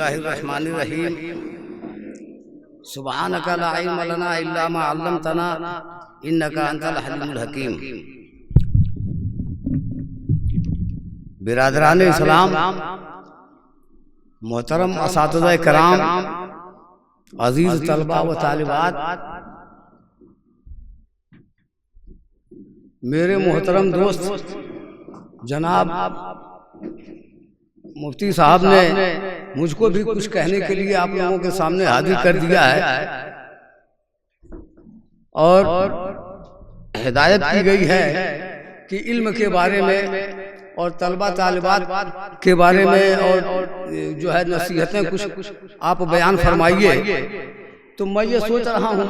बिस्मिल्लाहिर्रहमानिर्रहीम। सुब्हानका ला इल्म लना इल्ला मा अल्लमतना इन्नका अंतल हलीमुल हकीम। बिरादरान इस्लाम, मोहतरम असातिज़ा कराम, अजीज तलबा व तालिबात, मेरे मोहतरम दोस्त जनाब मुफ्ती साहब ने मुझको भी कुछ कहने के लिए आप लोगों के सामने हाजिर कर दिया है और हिदायत की गई है कि इल्म के बारे में और तलबा तालिबात के बारे में और जो है नसीहतें कुछ आप बयान फरमाइए। तो मैं ये सोच रहा हूँ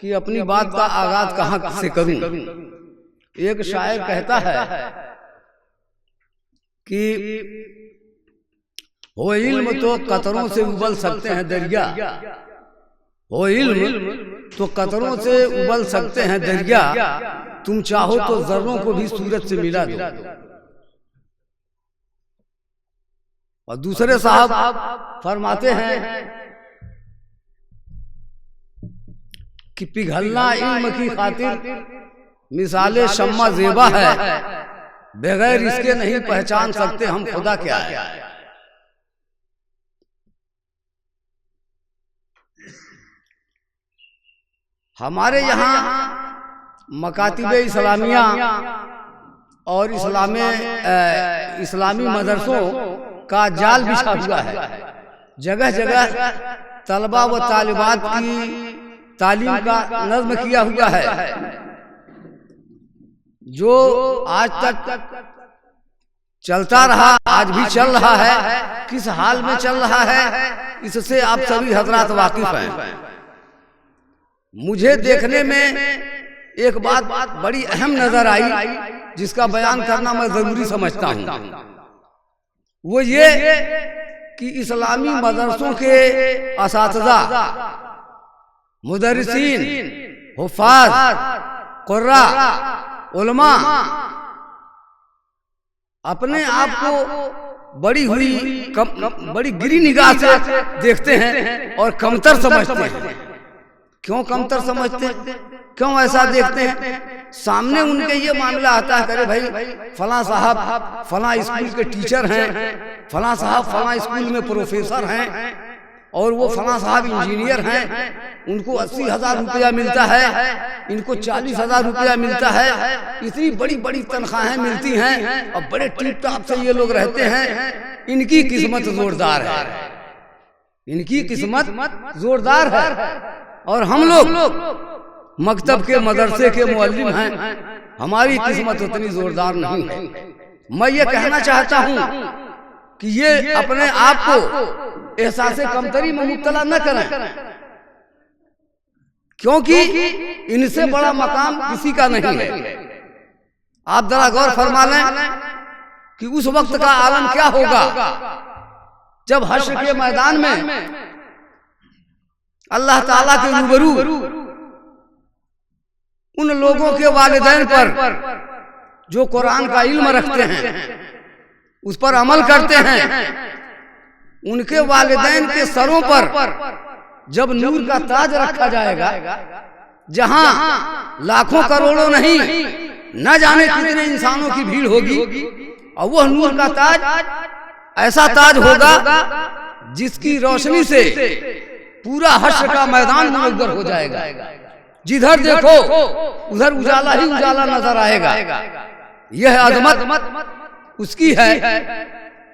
कि अपनी बात का आगाज कहाँ से करूँ। एक शायर कहता है कि हो इल्म तो कतरों से उबल सकते हैं दरिया, हो इल्म तो कतरों से उबल सकते हैं दरिया, तुम चाहो तो जर्रों को भी सूरज से मिला दो। और दूसरे साहब फरमाते हैं कि पिघलना इल्म की खातिर मिसाले शम्मा ज़ेबा है, बगैर इसके नहीं पहचान सकते हम खुदा क्या है। हमारे यहाँ मकातिबे इस्लामिया और इस्लामी मदरसों का जाल बिछा हुआ है। जगह जगह तलबा व तालिबात की तालीम का नज़्म किया हुआ है, जो आज तक चलता रहा, आज भी चल रहा है। किस हाल में चल रहा है इससे आप सभी हजरात वाकिफ हैं। मुझे देखने में एक बात बड़ी अहम नजर आई जिसका बयान करना मैं जरूरी समझता हूँ। वो ये कि इस्लामी मदरसों के असातिज़ा, मुदर्रिसीन, हुफ़ाज़, क़ुर्रा, उलमा अपने आप को बड़ी गिरी निगाह से देखते हैं और कमतर समझते हैं। क्यों कमतर समझते हैं, क्यों ऐसा देखते हैं? सामने उनके ये मामला आता है, अरे भाई फलां साहब फलां स्कूल के टीचर हैं, फलां साहब फलां स्कूल में प्रोफेसर हैं और वो फलां साहब इंजीनियर हैं, उनको 80,000 रुपया मिलता है, इनको 40,000 रुपया मिलता है, इतनी बड़ी बड़ी तनख्वाहें मिलती हैं और बड़े टिप टॉप से ये लोग रहते हैं। इनकी किस्मत जोरदार है, इनकी किस्मत जोरदार है। और हम लोग मकतब के मदरसे के मुअल्लिम हैं, हमारी किस्मत उतनी जोरदार नहीं है। मैं ये कहना चाहता हूँ कि ये अपने आप को एहसासे कमतरी में मुब्तला न करें, क्योंकि इनसे बड़ा मकाम किसी का नहीं है। आप जरा गौर फरमा लें कि उस वक्त का आलम क्या होगा जब हश्र के मैदान में अल्लाह ताला के रूबरू उन लोगों के वालिदैन पर जो कुरान का इल्म रखते हैं, उस पर अमल करते हैं, उनके वालिदैन के सरों पर जब नूर का ताज रखा जाएगा, जहां लाखों करोड़ों नहीं न जाने कितने इंसानों की भीड़ होगी, और वह नूर का ताज ऐसा ताज होगा जिसकी रोशनी से पूरा हश्र का मैदान मुनव्वर हो जाएगा। जिधर देखो उधर उजाला ही उजाला नजर आएगा। यह अजमत उसकी है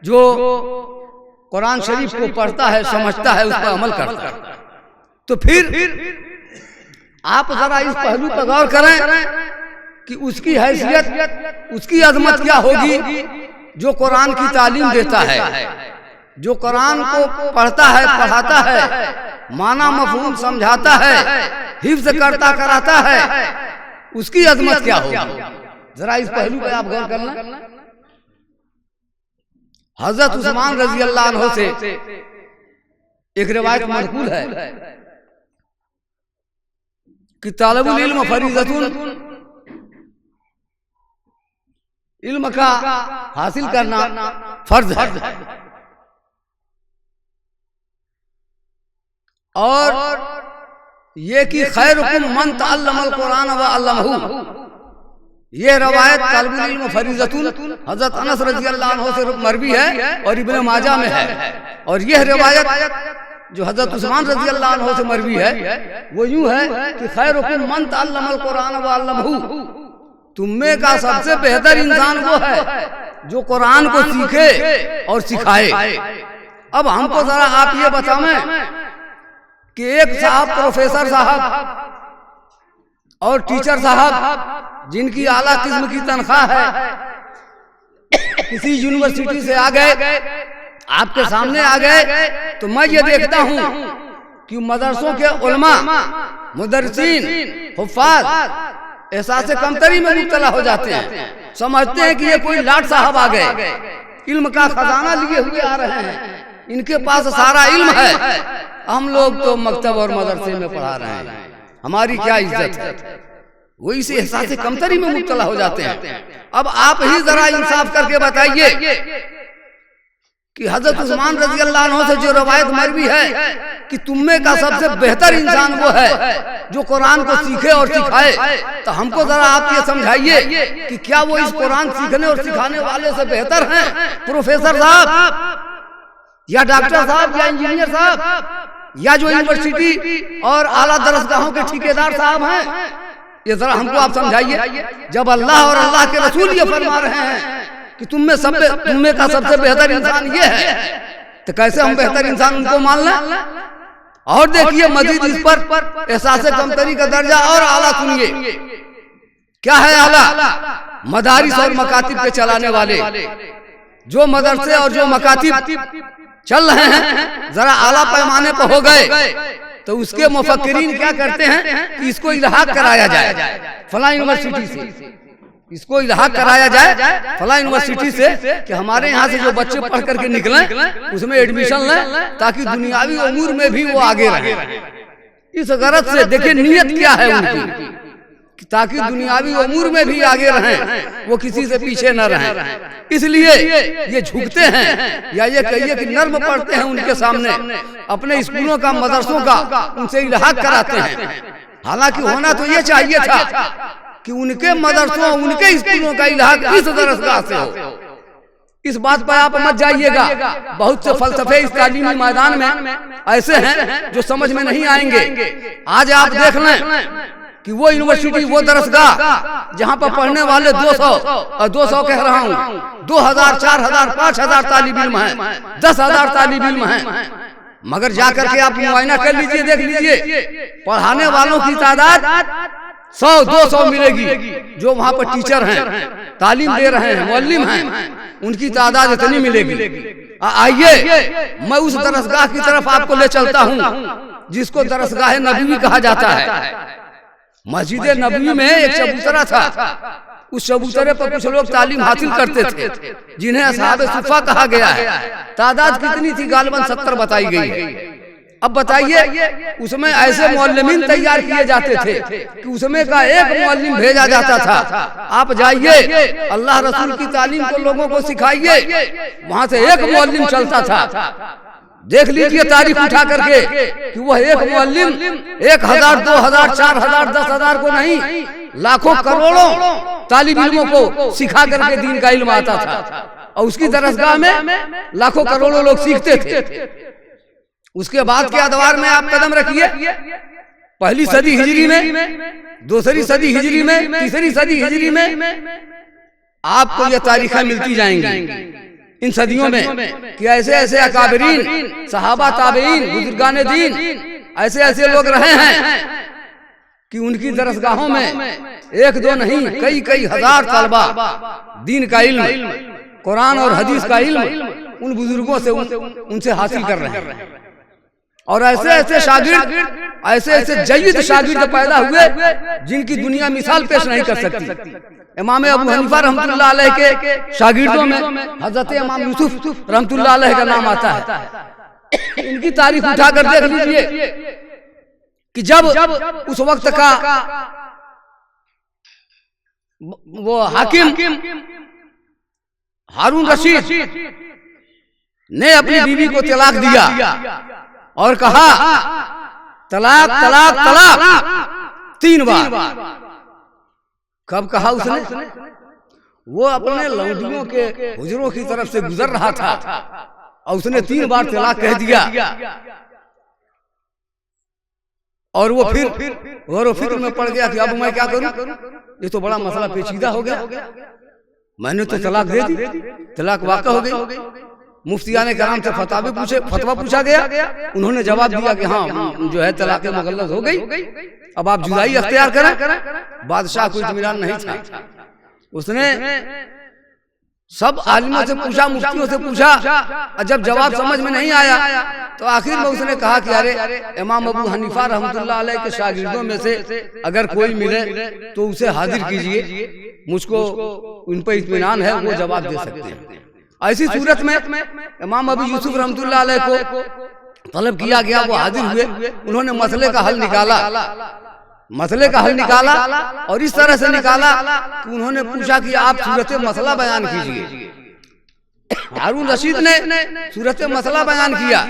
जो कुरान शरीफ को पढ़ता है, समझता है, उस पर अमल करता है। तो फिर आप जरा इस पहलू पर गौर करें कि उसकी हैसियत, उसकी अजमत क्या होगी जो कुरान की तालीम देता है, जो कुरान को पढ़ता है, पढ़ाता है, माना मफहूम समझाता है, हिफ्ज करता कराता है, उसकी अजमत क्या होगी। जरा इस पहलू पर आप गौर करना। हजरत उस्मान रजी अल्लाह अन्हु से एक रिवायत मरफूल है कि तालिबुल इल्म फरीज़तुन, इल्म का हासिल करना फर्ज है। और ये कि खैरुकुम मन तअल्लमल कुरान व अल्लमहु, ये रवायत तलबुल इल्म फरीज़तुन हज़रत अनस रज़ियल्लाहु अन्हु से मरवी है और इब्न माजा में है। और यह रिवायत जो हज़रत उस्मान रज़ियल्लाहु अन्हु से मरवी है वो यूं है कि खैरुकुम मन तअल्लमल कुरान व अल्लमहु, तुम का सबसे बेहतर इंसान वो है जो कुरान को सीखे और सिखाए। अब हमको जरा आप ये बताएं कि एक साहब प्रोफेसर साहब और टीचर साहब जिनकी आला किस्म की तनख्वाह है, किसी यूनिवर्सिटी से आ गए, आपके सामने आ गए, तो मैं ये देखता हूँ कि मदरसों के उलमा, मुदर्रिसीन, हुफ़्फ़ाज़ एहसास कमतरी में मुब्तला हो जाते हैं, समझते हैं कि ये कोई लाट साहब आ गए, इल्म का खजाना लिए हुए आ रहे हैं, इनके पास सारा इल्म है, हम लोग तो मकतब और मदरसे में पढ़ा रहे हैं, हमारी क्या इज्जत है। वो इस एहसास कमतरी में मुब्तला हो जाते हैं। अब आप ही जरा इंसाफ करके बताइए कि हजरत उस्मान रज़ियल्लाहु अन्हु से जो रवायत मरवी है कि तुम का सबसे बेहतर इंसान वो है जो कुरान को सीखे और सिखाए, तो हमको जरा आप ये समझाइए कि क्या वो इस कुरान सीखने और सिखाने वाले से बेहतर हैं, प्रोफेसर साहब या डॉक्टर साहब या इंजीनियर साहब या जो यूनिवर्सिटी और आला दरसगाहों के ठेकेदार साहब हैं? ये जरा हमको आप समझाइए। जब अल्लाह और अल्लाह के रसूल ये फरमा रहे हैं कि तुम में का सबसे बेहतर इंसान ये है, तो कैसे हम बेहतर इंसान उनको मान लें? और देखिए मजीद इस पर एहसास कमतरी का दर्जा और आला सुनिए। क्या है आला? मदारिस और मकातिब पे चलाने वाले जो मदरसे और जो मकातिब चल रहे हैं, जरा आला पैमाने पर हो गए तो उसके मुफक्किरीन क्या करते हैं कि इसको इल्हाक कराया जाए फला यूनिवर्सिटी से, इसको इल्हाक कराया जाए फला यूनिवर्सिटी से कि हमारे यहाँ से जो बच्चे पढ़ करके निकलें उसमें एडमिशन लें ताकि दुनियावी उमूर में भी वो आगे रहे। इस गरज से देखिए नीयत क्या है उनकी, ताकि दुनियावी उमूर में भी आगे रहें, वो किसी से पीछे न रहें। इसलिए ये झुकते हैं या ये कहिए कि नर्म पढ़ते हैं उनके सामने, अपने स्कूलों का मदरसों का उनसे इल्हाक कराते हैं। हालांकि होना तो ये चाहिए था कि उनके मदरसों उनके स्कूलों का इल्हाक इस दरसगाह से हो। इस बात पर आप मत जाइएगा, बहुत से फलसफे इस तालीमी मैदान में ऐसे हैं जो समझ में नहीं आएंगे। आज आप देख लें कि वो यूनिवर्सिटी, वो दरसगाह जहाँ पर पढ़ने वाले 200 कह रहा हूँ 2000, 4000, 5000 तालिब इल्म हैं, 10,000 तालिब इल्म हैं, मगर जाकर के आप मुआयना कर लीजिए, देख लीजिए पढ़ाने वालों की तादाद 100-200 मिलेगी। जो वहाँ पर टीचर हैं, तालीम दे रहे हैं, मुअल्लिम हैं, उनकी तादाद इतनी मिलेगी। आइए मैं उस दरसगाह की तरफ आपको ले चलता हूँ जिसको दरसगाह नबवी कहा जाता है। मस्जिद नबवी में एक चबूतरा था, उस चबूतरे पर कुछ लोग तालीम हासिल करते थे जिन्हें असहाबे सुफ़ा कहा गया है। तादाद कितनी थी? गालिबन 70 बताई गई है। अब बताइए उसमें ऐसे मुअल्लिमीन तैयार किए जाते थे कि उसमें का एक मुअल्लिम भेजा जाता था, आप जाइए अल्लाह रसूल की तालीम को लोगों को सिखाइए, वहां से एक मुअल्लिम चलता था। देख लीजिए तारीख उठा करके कि वह एक मुअल्लिम 1000, 2000, 4000, 10,000 को नहीं, लाखों करोड़ों तालिब इल्मों को सिखा करके दीन का इल्म आता था और उसकी दरसगाह में लाखों करोड़ों लोग सीखते थे। उसके बाद के अदवार में आप कदम रखिए, पहली सदी हिजरी में, दूसरी सदी हिजरी में, तीसरी सदी हिजरी में आपको ये तारीखें मिलती जाएंगी इन सदियों में कि ऐसे ऐसे अकाबरीन, सहाबा, ताबईन, बुजुर्गाने दीन ऐसे ऐसे लोग रहे हैं कि उनकी दरसगाहों में एक दो नहीं कई हजार तलबा दीन का इल्म, कुरान और हदीस का इल्म उन बुजुर्गों से उनसे हासिल कर रहे हैं। और ऐसे ऐसे शागिर्द, ऐसे ऐसे जय्यद शागिर्द पैदा हुए जिनकी दुनिया मिसाल पेश नहीं कर सकती। इमाम अबू हनीफा रहमतुल्लाह अलैह के शागिर्दों में हजरत इमाम यूसुफ रहमतुल्लाह अलैह का नाम आता है। इनकी तारीख उठाकर देख लीजिए कि जब उस वक्त का वो हाकिम हारून रशीद ने अपनी बीवी को तलाक दिया और कहा तलाक तलाक तलाक 3 बार। कब कहा उसने? वो अपने लौंडियों के हुजरों की तरफ से गुजर रहा था और उसने 3 बार तलाक कह दिया। और वो फिर गौर फिक्र में पड़ गया कि अब मैं क्या करूं, ये तो बड़ा मसला पेचीदा हो गया। मैंने तो तलाक दे दी, तलाक वाक़ा हो गई। मुफ्तियाने कराम से फतवा पूछा गया। उन्होंने जवाब दिया कि हाँ जो है तलाक मुगल्लज़ हो गई, अब आप जुदाई अख्तियार करें। बादशाह को इत्मीनान नहीं था। उसने सब आलिमों से पूछा, मुफ्तियों से पूछा, और जब जवाब समझ में नहीं आया तो आखिर में उसने कहा कि अरे इमाम अबू हनीफा रहमतुल्लाह अलैह के शागिर्दों में से अगर कोई मिले तो उसे हाजिर कीजिए, मुझको उन पर इत्मीनान है, वो जवाब दे सकते हैं। ऐसी सूरत में इमाम अबू यूसुफ रहमतुल्लाह अलैह को तलब किया गया, वो हाजिर हुए। उन्होंने मसले का हल निकाला और इस तरह से निकाला कि उन्होंने पूछा कि आप सूरत मसला बयान कीजिए। हारून रशीद ने सूरत मसला बयान किया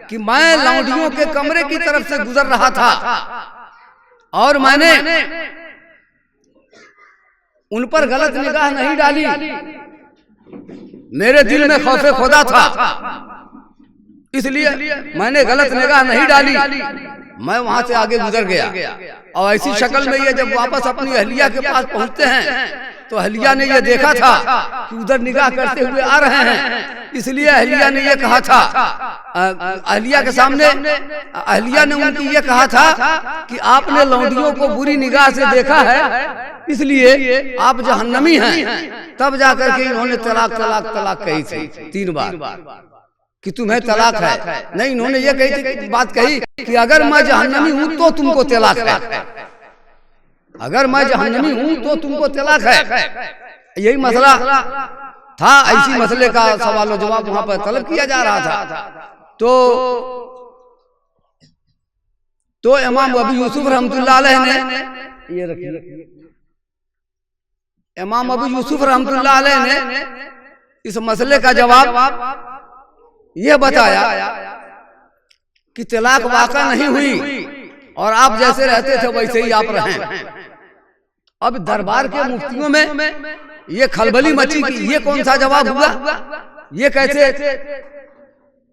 कि मैं लौंडियों के कमरे की तरफ से गुजर रहा था और मैंने उन पर गलत निगाह नहीं डाली, मेरे दिल में खौफे खुदा था, इसलिए मैंने गलत निगाह नहीं डाली, मैं वहां से आगे गुजर गया। और ऐसी शक्ल में ये जब वापस अपनी अहलिया के पास पहुंचते हैं तो अहलिया ने ये देखा था कि उधर निगाह करते हुए आ रहे हैं, इसलिए अहलिया ने ये कहा था, अहलिया के सामने अहलिया ने उनकी ये कहा था कि आपने लौंडियों को बुरी निगाह से देखा है, इसलिए आप जहन्नमी हैं। तब जाकर के इन्होंने तलाक तलाक तलाक कही थी 3 बार कि तुम्हें तलाक है। नहीं, इन्होंने ये बात कही कि अगर मैं जहन्नमी हूं तो तुमको तलाक है, अगर मैं जहन्नमी हूं तो तुमको तलाक है। यही मसला था। इसी मसले का सवाल और जवाब वहां पर तलब किया जा रहा था। तो इमाम अबू यूसुफ रहमतुल्लाह अलैह ने ये रखिए, इमाम अबू यूसुफ रहमतुल्लाह अलैह ने इस मसले का जवाब यह बताया कि तलाक वाक़ा नहीं हुई और आप जैसे रहते थे वैसे ही आप रहें। अब दरबार के मुफ्तियों में ये खलबली मची कि ये कौन सा जवाब हुआ, ये कैसे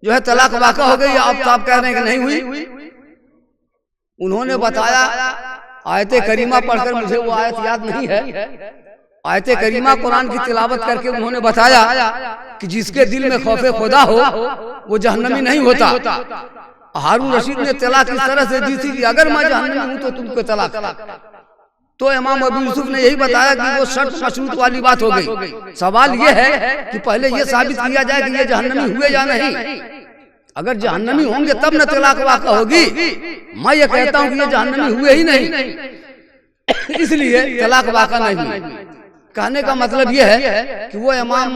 जो है तलाक वाक़ा हो गई, आप कह रहे हैं कि नहीं हुई। उन्होंने बताया, आयत करीमा पढ़कर, मुझे वो आयत याद नहीं है, आयत करीमा कुरान की तिलावत करके उन्होंने बताया कि जिसके दिल में खौफे खुदा हो वो जहन्नमी नहीं होता। हारून रशीद ने तलाक इस तरह से दी थी कि अगर मैं जहन्नमी हूं तो तुमको तलाक। तो इमाम अबू यूसुफ ने यही बताया कि वो शर्त मशरूत वाली बात हो गई। सवाल ये है कि पहले ये साबित किया जाए कि ये जहन्नमी हुए या नहीं। अगर जहन्नमी होंगे तब न तलाक वाक़ा होगी। मैं ये कहता हूं कि ये जहन्नमी हुए ही नहीं, इसलिए तलाक वाक़ा नहीं। कहने का मतलब यह है कि वो इमाम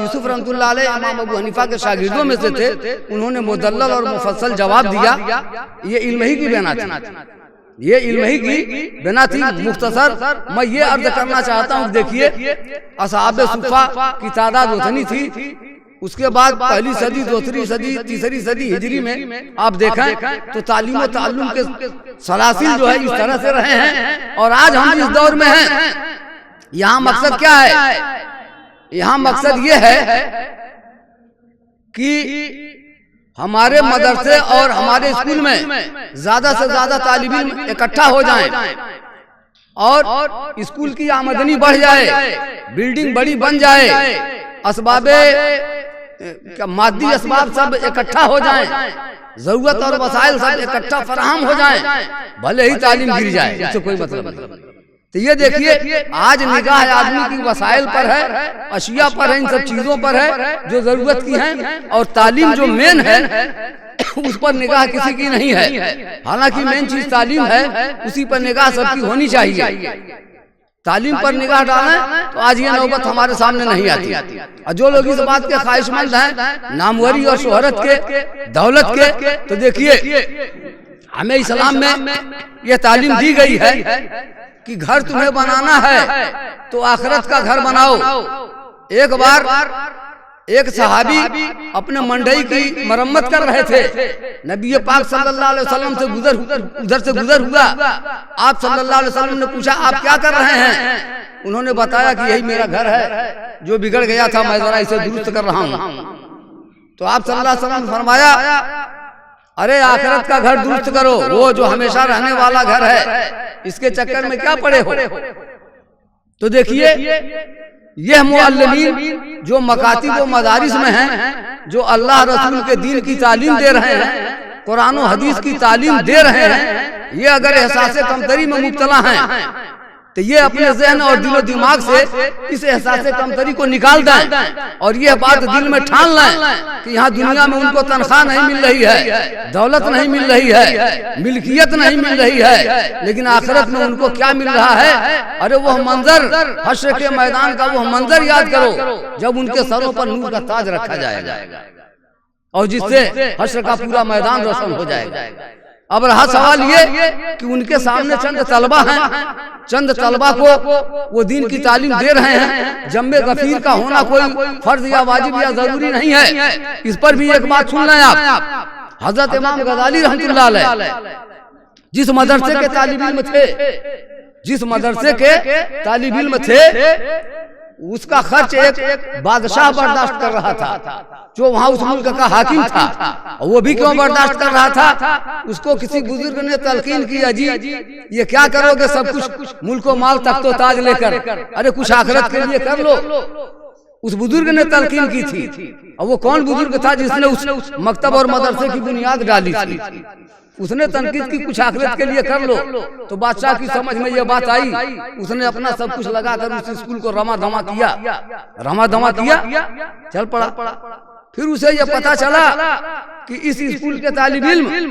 यूसुफ रहमतुल्लाह अलैह इमाम अबू हनीफा के शागिर्दों में से थे। उन्होंने मुदल्लल और मुफस्सल जवाब दिया। ये इल्म ही की बिना थी, ये इल्म ही की बिना थी। मुख्तसर मैं ये अर्ज करना चाहता हूँ, देखिए असहाबे सुफ़ा की तादाद उतनी थी, उसके बाद पहली सदी, दूसरी सदी, तीसरी सदी हिजरी में आप देखें तो तालीम और ताल्लुम के सलासिल जो है इस तरह से रहे हैं। और आज हम इस दौर में हैं। यहाँ मकसद क्या है? यहाँ मकसद ये है कि हमारे मदरसे और हमारे स्कूल में ज्यादा से ज्यादा तालिब इल्म इकट्ठा हो जाएं और स्कूल की आमदनी बढ़ जाए, बिल्डिंग बड़ी बन जाए, असबाबे मादी असबाब सब इकट्ठा हो जाएं, जरूरत और वसाइल सब इकट्ठा फराहम हो जाएं, भले ही तालीम गिर जाए, इससे कोई मतलब नहीं। तो ये देखिए आज निगाह आदमी की वसाइल पर है, अशिया पर है, इन सब चीजों पर है जो जरूरत की हैं, और तालीम जो मेन है उस पर निगाह किसी की नहीं है। हालांकि मेन चीज तालीम है, उसी पर निगाह सबकी होनी चाहिए। तालीम पर निगाह डालें तो आज ये नौबत हमारे सामने नहीं आती। और जो लोग इस बात के ख्वाहिशमंद हैं, नामवरी और शोहरत के, दौलत के, तो देखिए हमें इस्लाम में यह तालीम दी गई है कि घर तुम्हें बनाना है तो आखिरत का घर बनाओ। एक बार एक सहाबी अपने मंडई की मरम्मत कर रहे थे। नबी पाक सल्लल्लाहु अलैहि वसल्लम से उधर से गुजर हुआ। आप सल्लल्लाहु अलैहि वसल्लम ने पूछा आप क्या कर रहे हैं? उन्होंने बताया कि यही मेरा घर है, जो बिगड़ गया था मैं जरा इसे दुरुस्त कर रहा हूँ। तो आप सल्लल्लाहु अलैहि वसल्लम ने फरमाया अरे आखिरत का घर दुरुस्त करो, वो जो हमेशा रहने वाला घर है, इसके चक्कर में क्या पड़े हो। तो देखिए यह मुअल्लिमीन जो मकातिब व मदारिस में हैं, जो अल्लाह रसूल के दीन की तालीम दे रहे हैं, कुरान और हदीस की तालीम दे रहे हैं, ये अगर एहसास कमतरी में मुब्तला हैं तो ये अपने ज़हन और दिलो दिमाग से इस एहसास कमतरी को निकाल दें और यह बात दिल में ठान लें कि यहाँ दुनिया में उनको तनख्वाह नहीं मिल रही है, दौलत नहीं मिल रही है, मिल्कियत नहीं मिल रही है, लेकिन आखिरत में उनको क्या मिल रहा है। अरे वह मंजर, हश्र के मैदान का वह मंजर याद करो जब उनके सरों पर नूर का ताज रखा जाएगा और जिससे हश्र का पूरा मैदान रोशन हो जाएगा। अब रहा सवाल ये कि उनके सामने चंद तलबा हैं, चंद तलबा को वो दीन की तालीम दे रहे हैं। जम्मे गफीर का होना कोई फर्ज या वाजिब या जरूरी नहीं है। इस पर भी एक बात सुन लें आप। हजरत इमाम गजाली रहमतुल्लाह अलैह जिस मदरसे के तालिब इल्म थे, जिस मदरसे के तालिब इल्म थे, उसका खर्च एक बादशाह बर्दाश्त कर रहा था जो वहां उस मुल्क का हाकिम था। वो भी क्यों बर्दाश्त कर रहा था? उसको किसी बुजुर्ग ने तलकीन की अजी ये क्या करोगे, सब कुछ मुल्क माल तख्त तो ताज लेकर, अरे कुछ आखिरत के लिए कर लो। उस बुजुर्ग ने तलकीन की थी। और वो कौन बुजुर्ग था जिसने उस मकतब और मदरसे की बुनियाद डाली थी? उसने तनकीद की कुछ आखिरत के लिए कर लो। तो बादशाह की समझ में ये बात आई, उसने अपना सब कुछ लगाकर उस स्कूल को रमा धमा किया, चल पड़ा। फिर उसे ये पता चला कि इस स्कूल के तालिब इल्म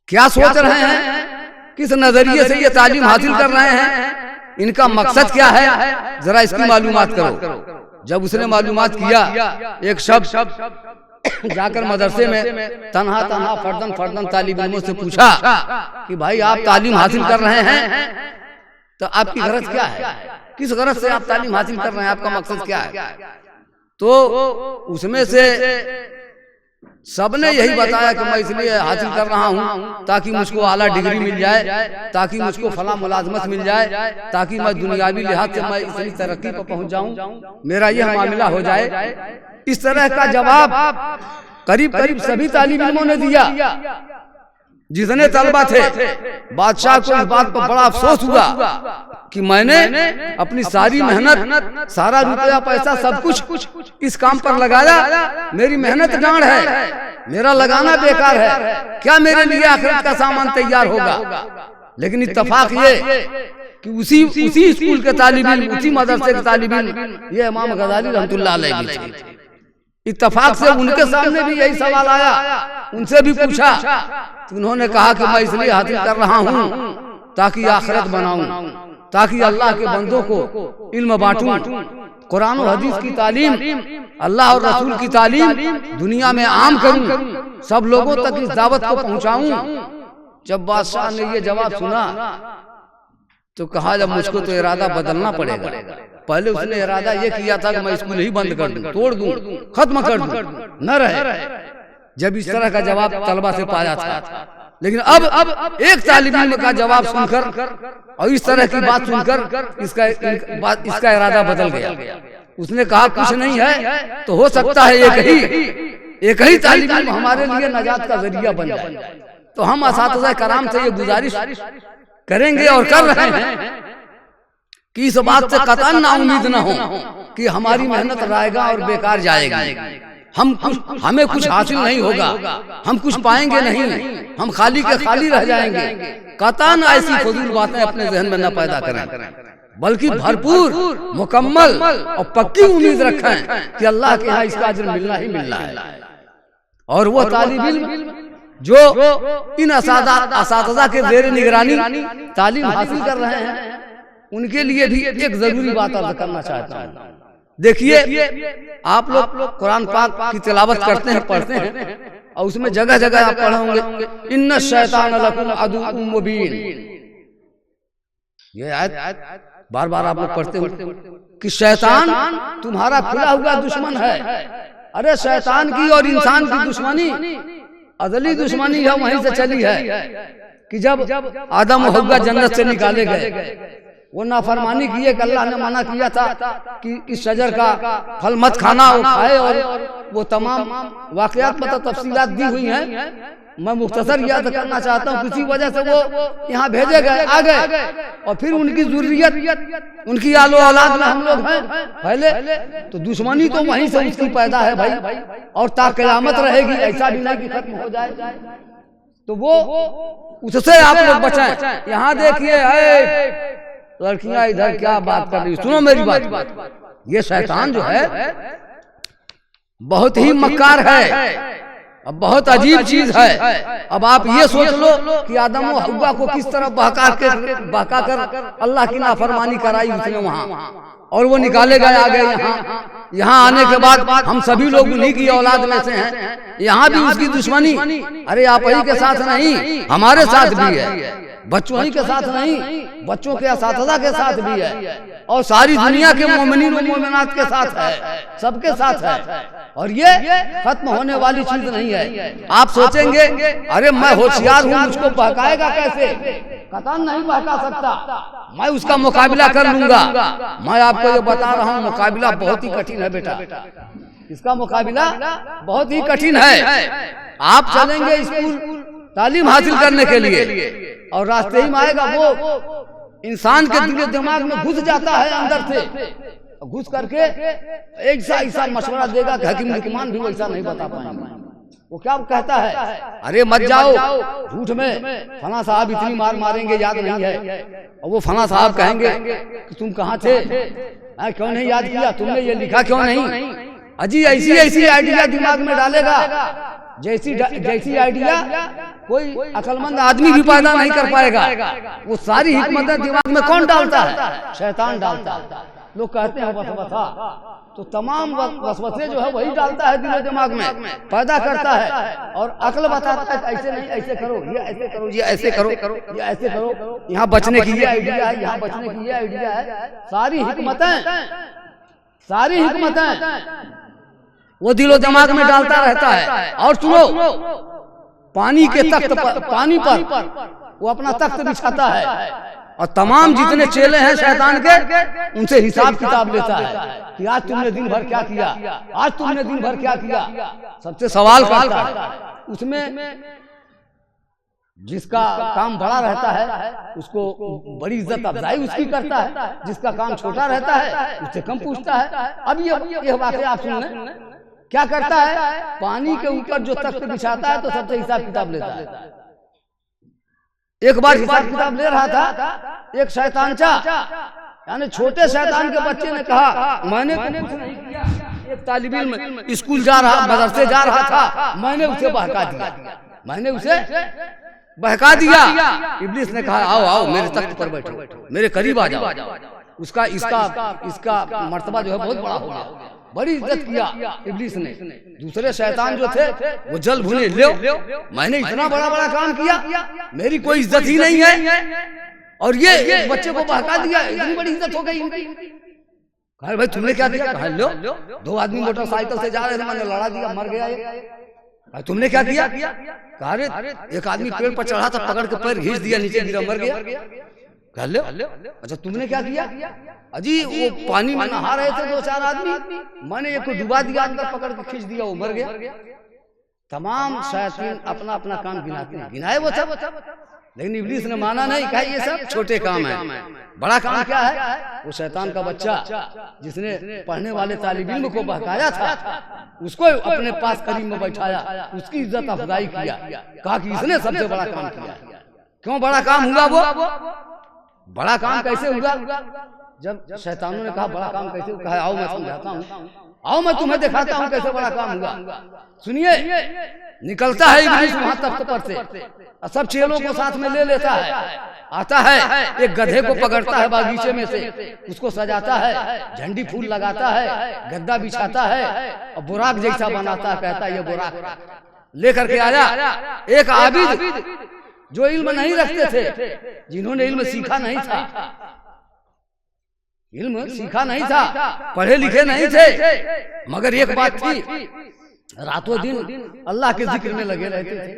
क्या सोच रहे हैं, किस नजरिए से ये तालीम हासिल कर रहे हैं, इनका मकसद क्या है, जरा इसकी मालूमात करो। जब उसने मालूमात किया, एक शब्द जाकर मदरसे में तन्हा फर्दन तालिब इल्मों से पूछा कि भाई आप तालीम हासिल कर रहे हैं तो आपकी गरज क्या है, किस गरज से आप तालीम हासिल कर रहे हैं, आपका मकसद क्या है। तो उसमें से सबने यही बताया कि मैं इसलिए हासिल कर रहा हूँ ताकि मुझको आला डिग्री मिल जाए, ताकि मुझको फला मुलाजमत मिल जाए, ताकि मैं दुनियावी लिहाज से मैं इतनी तरक्की पर पहुँच जाऊँ, मेरा यह मामला हो जाए। इस तरह का जवाब करीब सभी तालिब इल्मों ने दिया जितने तलबा थे। बादशाह को इस बात पर बड़ा अफसोस हुआ कि मैंने अपनी सारी मेहनत, सारा रुपया पैसा सब कुछ इस काम पर लगाया, मेरी मेहनत डांड है, मेरा लगाना बेकार है, क्या मेरे लिए आखिरत का सामान तैयार होगा। लेकिन इत्तफाक ये कि उसी स्कूल के तालिब इल्म, उसी मदरसे के तालिब इल्म ये इमाम गजाली रहमतुल्लाह अलैह थे। इत्तफाक से उनके सामने भी यही सवाल आया, उनसे भी पूछा तो उन्होंने कहा कि मैं इसलिए हासिल कर रहा हूँ ताकि आखिरत बनाऊं, ताकि अल्लाह के बंदों को इल्म बांटूं, कुरान और हदीस की तालीम, अल्लाह और रसूल की तालीम दुनिया में आम करूं, सब लोगों तक इस दावत को पहुंचाऊं। जब बादशाह ने ये जवाब सुना तो कहा जब मुझको तो इरादा बदलना पड़ेगा। पहले उसने इरादा ये किया था कि मैं स्कूल ही बंद कर दूं, तोड़ दूं, खत्म कर दूं, न रहे। जब इस तरह का जवाब तलबा से पाया था, लेकिन अब एक तालिब इल्म का जवाब सुनकर और इस तरह की बात सुनकर इसका इरादा बदल गया। उसने कहा कुछ नहीं है तो हो सकता है एक ही तालिब इल्म हमारे लिए नजात का जरिया बन जाए। तो हम असातिज़ा कराम से ये गुजारिश करेंगे और कर रहे हैं कि इस बात से कतई ना उम्मीद न हो कि हमारी मेहनत रायगा और बेकार जाएगी, हमें कुछ हासिल नहीं होगा, हम कुछ पाएंगे नहीं, हम खाली के खाली रह जाएंगे। कतई ऐसी फजूल बातें अपने जहन में न पैदा करें, बल्कि भरपूर, मुकम्मल और पक्की उम्मीद रखें कि अल्लाह के यहाँ इसका अजर मिलना ही मिलना है। और वो तालिब इल्म जो इन असातिज़ा के ज़ेर निगरानी तालीम हासिल कर रहे हैं, उनके लिए भी एक जरूरी बात अर्ज करना चाहता हूँ। देखिए आप लोग कुरान पाक की तिलावत करते हैं, पढ़ते हैं, और उसमें जगह जगह आप पढ़े होंगे इन्न शैतान लकुम अदुव्वुम मुबीन, ये आयत बार बार आप लोग पढ़ते हो कि शैतान तुम्हारा खुला हुआ दुश्मन है। अरे शैतान की और इंसान की दुश्मनी अज़ली दुश्मनी है, वहीं से चली है कि जब आदम और हव्वा जन्नत से निकाले गए, वो नाफरमानी किए कि अल्लाह ने मना किया था कि इस शजर का फल मत खाना, वो खाए, और वो तमाम वाकयात मतलब तफसीलात दी हुई हैं। मैं मुख्तसर याद करना चाहता हूँ, किसी वजह से वो यहाँ भेजे गए, आ गए, और फिर उनकी ज़ुर्रियत, उनकी आलो औलाद में हम लोग हैं पहले, तो दुश्मनी तो वहीं से उसकी पैदा है भाई, और ता क़यामत रहेगी, ऐसा भी नहीं कि खत्म हो जाए। तो वो उससे आप लोग बचाएं। यहाँ देखिए लड़कियां इधर क्या बात कर रही, सुनो मेरी बात। ये शैतान जो है बहुत ही मक्कार है, अब बहुत अजीब चीज है। अब आप ये सोच लो कि आदम और हव्वा को किस तरह बहका कर अल्लाह की नाफरमानी कराई उसने वहां, और वो निकाले गए, आ गए यहाँ आने के बाद हम सभी लोग उन्हीं की औलाद में से हैं। यहाँ भी उसकी दुश्मनी, अरे आप ही के साथ नहीं, हमारे साथ भी है, बच्चों ही के साथ नहीं, बच्चों के असातिज़ा के साथ भी है, और सारी दुनिया के मोमिनीन और मोमिनात के साथ है, सबके साथ है, और ये खत्म होने वाली चीज नहीं है। आप सोचेंगे अरे मैं होशियार हूँ, मुझको बहकाएगा कैसे? कतई नहीं बहका सकता, मैं उसका मुकाबला कर लूंगा। मैं आपको ये बता रहा हूँ, मुकाबला बहुत ही कठिन है बेटा, इसका मुकाबला बहुत ही कठिन है। आप चलेंगे स्कूल तालीम हासिल करने के लिए, और रास्ते ही में आएगा वो इंसान के दिल दिमाग में घुस जाता है, अंदर से घुस करके ऐसा मशवरा देगा कि हकीम हुक्मान भी वैसा नहीं बता पाएंगे। वो क्या कहता है, अरे मत जाओ झूठ में, फला साहब इतनी मार मारेंगे, याद नहीं है, और वो फला साहब कहेंगे कि तुम कहाँ थे, क्यों नहीं याद किया, तुमने ये लिखा क्यों नहीं? अजी ऐसी आइडिया दिमाग में डालेगा, जैसी आइडिया कोई अक्लमंद आदमी भी पैदा नहीं कर पाएगा। वो सारी हिकमतें दिमाग में कौन डालता है? शैतान डालता है। लोग कहते हैं वसवसा, तो तमाम वसवसे जो है वही डालता है दिल दिमाग में, पैदा करता है, और अक्ल बताता है ऐसे नहीं, ऐसे करो, ये ऐसे करो, ये ऐसे करो, ये ऐसे करो, यहाँ बचने की ये आइडिया है, यहाँ बचने की ये आइडिया है। सारी हिकमतें वो दिलो दिमाग में डालता रहता है। और सुनो, पानी के तख्त पर, पानी पर वो अपना तख्त बिछाता है, और तमाम जितने चेले हैं शैतान के, उनसे हिसाब किताब लेता है कि आज तुमने दिन भर क्या किया, आज तुमने दिन भर क्या किया, सबसे सवाल करता है। उसमें जिसका काम बड़ा रहता है उसको बड़ी इज्जत अफजाई उसकी करता है, जिसका काम छोटा रहता है उससे कम पूछता है। अब ये वाकया आप सुन लें, क्या करता है, पानी के ऊपर जो तख्त बिछाता है तो सबसे हिसाब किताब लेता है। एक बार हिसाब किताब ले रहा था एक शैतानचा, यानी छोटे शैतान के बच्चे ने कहा, मैंने कुछ नहीं किया, एक तालिब इल्म स्कूल जा रहा, मदरसे जा रहा था, मैंने उसे बहका दिया। इब्लीस ने कहा, आओ आओ मेरे तख्त पर बैठो, मेरे करीब आ जाओ। उसका इसका मर्तबा जो है बहुत बड़ा हो गया, बड़ी इज्जत किया इब्लीस ने। दूसरे शैतान जो थे वो जल भुने, लो मैंने इतना बड़ा काम किया, मेरी कोई इज्जत ही नहीं है, और ये बच्चे को बहका दिया, इतनी बड़ी इज्जत हो गई। कहा भाई तुमने क्या किया? कहा लो, दो आदमी मोटरसाइकिल से जा रहे थे, मैंने लड़ा दिया, मर गया। तुमने क्या किया? कहा एक आदमी पेड़ पर चढ़ा था, पकड़ के पैर घींच दिया, नीचे गिरा, मर गया। कह लो, अच्छा तुमने क्या किया? अजी वो पानी में नहा रहे थे दो चार आदमी, मैंने एक को डुबा दिया, अंदर पकड़ के खींच दिया, वो मर गया। तमाम शैतान अपना अपना काम गिनाते हैं, गिनाए वो सब, लेकिन इब्लीस ने माना नहीं, कहा ये सब छोटे काम है, बड़ा काम क्या है? वो शैतान का बच्चा जिसने पढ़ने वाले तालिब इल्म को बहकाया था, उसको अपने पास करीब में बैठाया, उसकी इज्जत अफजाई किया, कहा कि इसने सबसे बड़ा काम किया। क्यों बड़ा काम हुआ? वो बड़ा काम कैसे हुआ? जब शैतानों ने कहा बड़ा काम कैसे, कहा आओ मैं समझाता हूँ, आओ मैं तुम्हें दिखाता हूँ कैसे बड़ा काम हुआ। सुनिए, निकलता है इब्लीस वहां तख्त पर से, सब चेलों को साथ में ले लेता है, आता है, एक गधे को पकड़ता है बागीचे में से, उसको सजाता है, झंडी फूल लगाता है, गद्दा बिछाता है, और बुराक जैसा बनाता है, कहता है ये बुराक लेकर के आया। एक आबिद जो इल्म नहीं रखते थे, जिन्होंने इल्म सीखा नहीं था, इल्म सीखा नहीं था, पढ़े लिखे नहीं थे, मगर एक बात थी, रातों दिन अल्लाह के जिक्र में लगे रहते थे,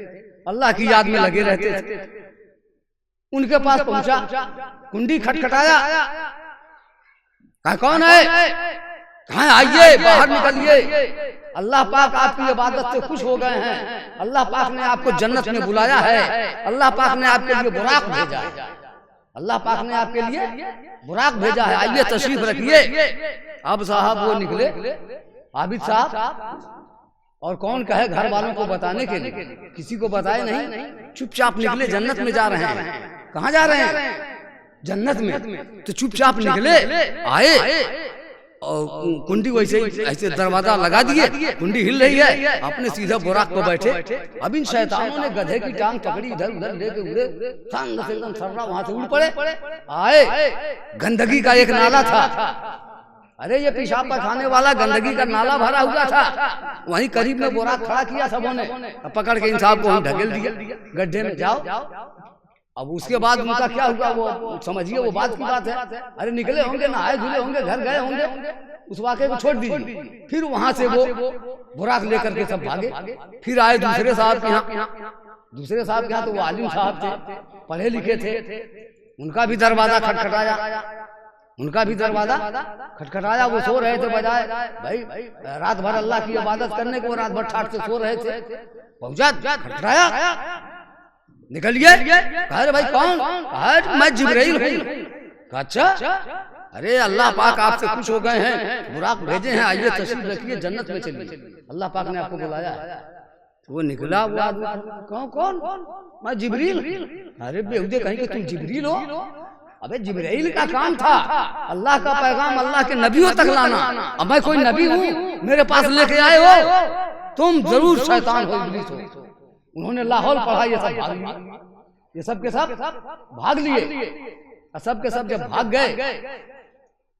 अल्लाह की याद में लगे रहते थे। उनके पास पहुंचा, कुंडी खटखटाया, कहा कौन है, कहा आइए, बाहर निकलिए, अल्लाह पाक आपकी इबादत से खुश हो गए हैं, अल्लाह पाक ने आपको जन्नत में बुलाया है, अल्लाह पाक ने आपके लिए बुराक भेजा है, अल्लाह पाक ने आपके लिए बुराक भेजा है, आइए तशरीफ रखिए। अब साहब वो निकले, आबिद साहब, और कौन कहे घर वालों को बताने के लिए, किसी को बताए नहीं, चुपचाप निकले, जन्नत में जा रहे हैं। कहाँ जा रहे हैं, जन्नत में, तो चुपचाप निकले, आए और कुंडी वैसे ऐसे दरवाजा लगा दिए, कुंडी हिल रही है, अपने सीधा बुराक पर बैठे। अब इन शैतानों ने गधे की टांग पकड़ी, इधर उधर लेके उड़े, संग से एकदम सर्रा वहां से उड़ पड़े। आए, गंदगी का एक नाला था, अरे ये पेशाब खाने वाला गंदगी का नाला भरा हुआ था, वहीं करीब में बुराक खड़ा किया सबों ने, पकड़ के इन साहब को हम ढकेल दिया गड्ढे में, जाओ। अब उसके बाद उनका क्या हुआ वो समझिए, वो बात की बात है। अरे निकले होंगे, नहाए धुले होंगे, घर गए होंगे, उस वाक़े को छोड़ दीजिए। फिर वहां से वो बुराक लेकर के सब भागे, फिर आए दूसरे साहब के यहाँ, दूसरे साहब के यहाँ तो वो आलिम साहब थे, पढ़े लिखे थे, उनका भी दरवाजा खटखटाया, उनका भी दरवाजा खटखटाया। वो सो रहे थे, बजाय भाई रात भर अल्लाह की इबादत करने को, रात भर ठाठ से सो रहे थे। पहुंचा, खटखटाया, निकलिए, कहा भाई कौन, कहा मैं जिब्राइल हूँ। अच्छा, अरे अल्लाह पाक आपसे खुश हो गए हैं, बुराक भेजे हैं, आइए तशरीफ रखिए, जन्नत में चलिए, अल्लाह पाक ने आपको बुलाया है। वो निकला, वो आदमी कौन, मैं जिब्रील। अरे बेहुदे कहीं कि तुम जिब्रील हो, अबे जिब्राइल का काम था अल्लाह का पैगाम अल्लाह के नबियों तक लाना, अब मैं कोई नबी हूँ, मेरे पास लेके आए हो, तुम जरूर शैतान हो, इब्लीस हो। उन्होंने लाहौल पढ़ा, ये सब भाग लिए, ये सब के सब भाग लिए, सब के सब जब भाग गए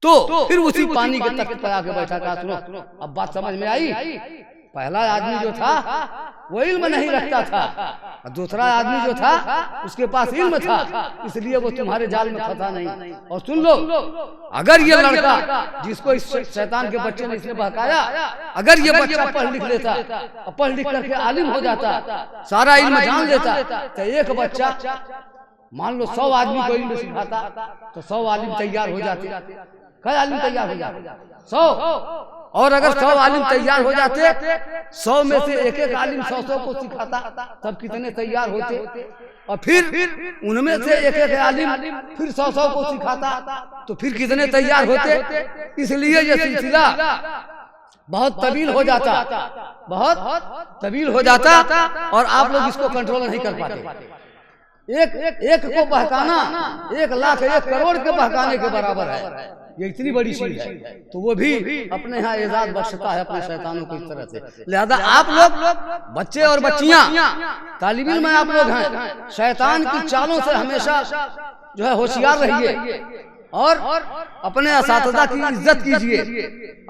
तो फिर उसी पानी के तख्त पर आके बैठा, कहा सुनो, अब बात समझ में आई। पहला आदमी जो था वो इल्म नहीं रखता था, और दूसरा आदमी जो था उसके पास इल्म था, इसलिए वो तुम्हारे जाल में फंसा नहीं। और सुन लो, अगर ये लड़का जिसको इस शैतान के बच्चे ने इसने बहकाया, अगर ये बच्चा पढ़ लिख लेता, पढ़ लिख करके आलिम हो जाता, सारा इल्म जान लेता, तो एक बच्चा मान लो 100 आदमी को इल्म सिखाता, तो 100 आलिम तैयार हो जाते। कई आलिम तैयार हो जाते, 100। और अगर 100 आलिम तैयार हो जाते, 100 में से एक एक आलिम 100 को सिखाता, तब कितने तैयार होते। और फिर उनमें से एक एक आलिम फिर 100 को सिखाता, तो फिर कितने तैयार होते। इसलिए ये सिलसिला बहुत तवील हो जाता, बहुत तवील हो जाता, और आप लोग इसको कंट्रोल नहीं कर पाते। एक को बहकाना 1 लाख 1 करोड़ के बहकाने के बराबर है, ये इतनी बड़ी चीज है। तो वो भी अपने यहाँ एजाज बख्शता है अपने शैतानों को इस तरह से। लिहाजा आप लोग बच्चे और बच्चियां, तालिब इल्म आप लोग हैं, शैतान की चालों से हमेशा जो है होशियार रहिए, और अपने असातिज़ा की इज्जत कीजिए।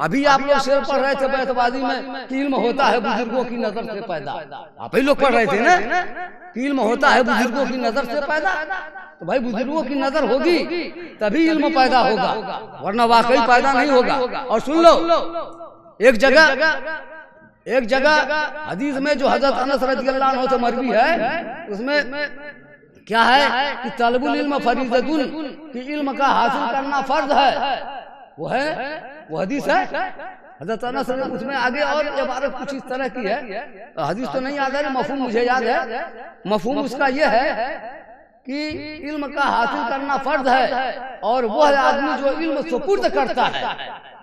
अभी आप लोग शेर पढ़ रहे थे बैतबाजी में कि इल्म होता है बुजुर्गों की नजर से पैदा, आप ही लोग पढ़ रहे थे ना कि इल्म होता है बुजुर्गों की नजर से पैदा। तो भाई बुजुर्गों की नजर होगी तभी इल्म पैदा होगा, वरना वाकई पैदा नहीं होगा। और सुन लो, एक जगह हदीस में जो हजरत अनस रज़ियल्लाहु अन्हु से मरवी है, उसमें क्या है कि तलबुल इल्म फरीज़तुन, कि इल्म का हासिल करना फर्ज है। वो हदीस है हजरत अनस, उसमें आगे और इबारत कुछ इस तरह की है, हदीस तो नहीं याद है, मफहूम मुझे याद है। मफहूम उसका ये है कि इल्म का हासिल करना फर्ज है, और वह आदमी जो इल्म सुपुर्द करता है,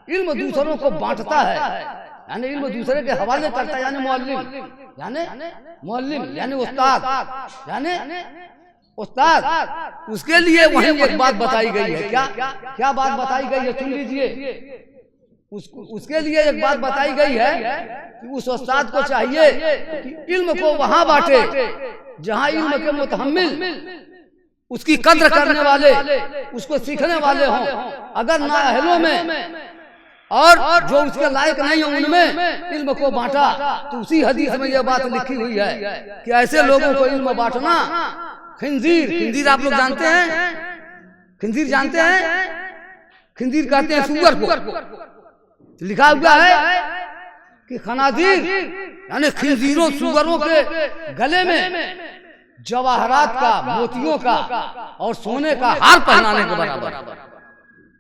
इल्म दूसरों को बांटता है, यानी इल्म दूसरे के हवाले करता है, यानी मुअल्लिम यानी उस्ताद, उसके लिए वहीं एक बात बताई गई है। क्या बात बताई गई है, सुन लीजिए। उसके लिए एक बात बताई गई है कि उस उस्ताद को चाहिए कि इल्म को वहां बांटे जहां इल्म के मुतहम्मिल, उसकी कद्र करने वाले, उसको सीखने वाले हों। अगर नाअहलों में और जो उसके लायक नहीं है उनमें इल्म को बांटा। तो उसी हदीस में यह बात लिखी हुई है कि ऐसे लोगों को इल्म बांटना। खिंजीर आप लोग जानते हैं, खिंजीर जानते हैं, खिंजीर कहते हैं सूअर को। लिखा हुआ है कि खनाजीर यानी खिंजीरों सूअरों के गले में जवाहरात का, मोतियों का और सोने का हार पहनाने के बराबर।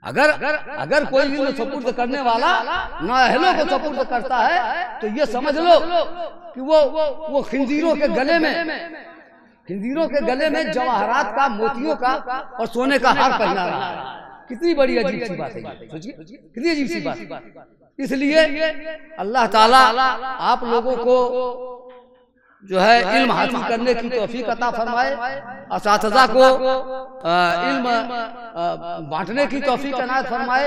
अगर कोई इल्म सपुर्द करने वाला नाअहलों को सपुर्द करता है तो ये समझ लो कि वो खिंजीरों के गले में जवाहरात का, मोतियों का और सोने का हार पहना रहा है। कितनी बड़ी अजीब सी बात है, सोचिए कितनी अजीब सी बात। इसलिए अल्लाह ताला आप लोगों को जो है इल्म हासिल करने की तौफीक अता फरमाए, असातिज़ा को इल्म बांटने की तौफीक अनायत फरमाए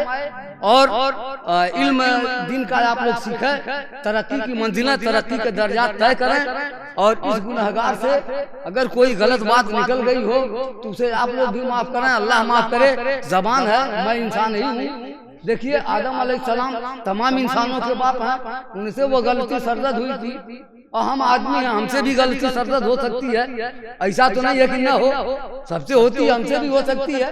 और इल्म दिन का आप लोग सीखें, तरक्की की मंजिलें, तरक्की के दर्जात तय करें। और इस गुनहगार से अगर कोई गलत बात निकल गई हो तो उसे आप लोग भी माफ करें, अल्लाह माफ करे। जबान है, मैं इंसान ही हूँ। देखिए आदम अलैहिस्सलाम तमाम इंसानों के बाप हैं, उनसे वो गलती सरजद हुई थी और हम आदमी हैं, हमसे भी गलती सरजद हो सकती है। ऐसा तो नहीं है कि ना हो, सबसे होती है, हमसे भी हो सकती है।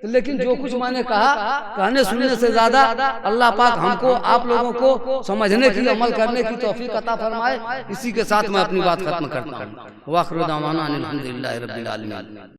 तो लेकिन जो कुछ मैंने कहा, कहने सुनने से ज्यादा अल्लाह पाक हमको, आप लोगों को समझने की, अमल करने की तौफीक अता फरमाए। इसी के साथ मैं अपनी बात खत्म करता हूँ। वाखिर दावाना अनिल हम्दुलिल्लाहि रब्बिल आलमीन।